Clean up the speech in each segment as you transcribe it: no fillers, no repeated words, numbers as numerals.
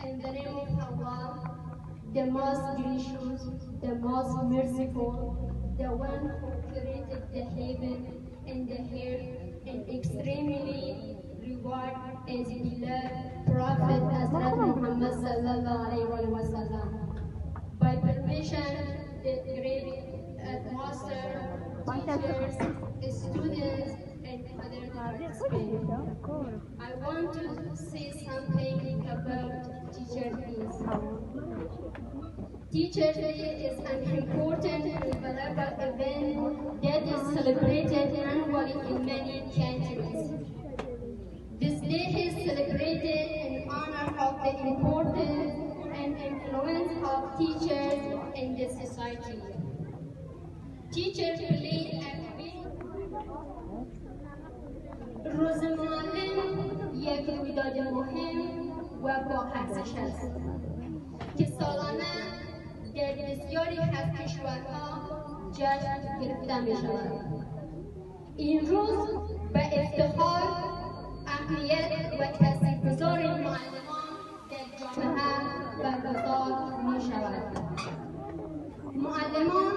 In the name of Allah, the most gracious, the most merciful, the one who created the heaven and the earth, and extremely reward his beloved Prophet Hazrat Muhammad sallallahu alaihi wasallam. By permission, the great master, teachers, students, and other participants. I want to say something about Teacher Days. Teacher Day is an important and valuable event that is celebrated annually in many countries. This day is celebrated in honor of the importance and influence of teachers in the society. Teachers play a big روز معلم یک رویداد مهم و با ارزش است که سالانه در بسیاری از کشورها جشن گرفته می شود. این روز به افتخار، اهمیت و تاثیرگذاری معلمان در جامعه برگزار می شود. معلمان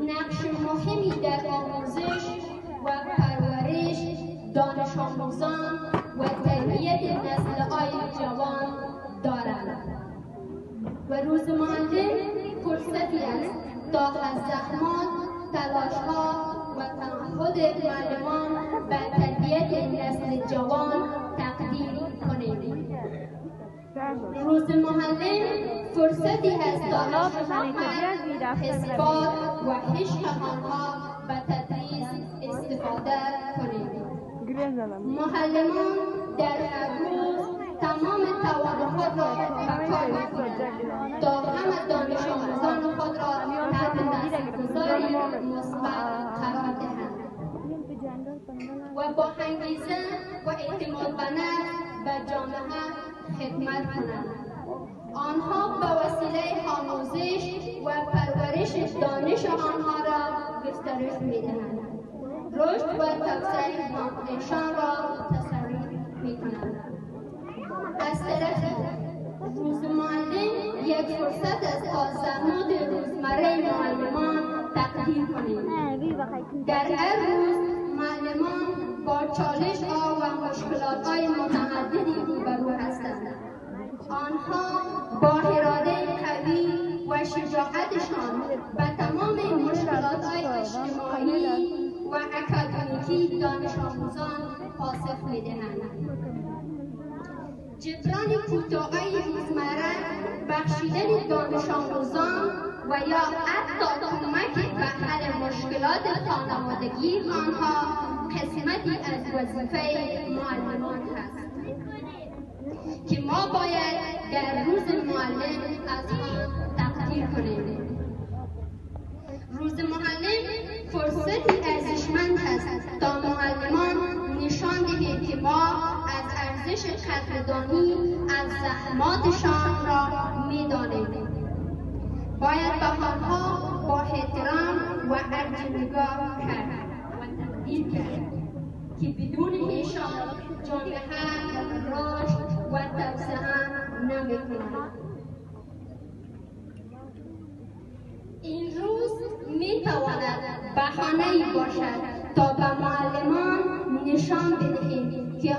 نقش مهمی در آموزش و پرورش دانش آموزان و تربیت نسل‌های جوان دارند و روز معلم فرصتی است تا از زحمات، تلاش‌ها و تعهد معلمان به تربیت نسل جوان تقدیر کنیم. روز معلم فرصتی است تا اثبات و عشق آنها به تدریس استفاده کنیم. معلمان در هر روز تمام توان‌ها را به کار می‌گیرند تا همه دانش آموزان خود را تحت تاثیرگذاری مثبت قرار دهند و با انگیزه و اعتماد به نفس به جامعه خدمت کنند. آنها به وسیله آموزش و پرورش دانش آنها را گسترش می‌دهند. رشد و توسعه دانشان را تسریع می‌کنند. از طرفی روز معلم یک فرصت است تا زحمات روزمره معلمان تقدیر کنیم. در هر روز معلمان با چالش‌ها و مشکلات‌های متعددی روبرو هستند. آنها با اراده قوی و شجاعتشان به تمام مشکلات‌های اجتماعی و اکادمیکی دانش آموزان پاسخ می‌دهند. جبران کوتاهی روزمره، بخشیدن دانش آموزان و یا حتی کمک به حل مشکلات خانوادگی آنها قسمتی از وظیفه معلمان هست که ما باید در روز معلم از آن تقدیر کنیم. روز معلم فرصتی ارزشمند است تا معلمان نشان دهیم که ما از ارزش قدردانی از زحماتشان را می‌دانیم. باید به آنها با احترام و ارجمگاه کرد و تقدیر کرد که بدون ایشان جامعه رشد و توسعه نمی‌کند. این روز می‌تواند بهانه‌ای باشد تا به معلمان نشان بدهیم که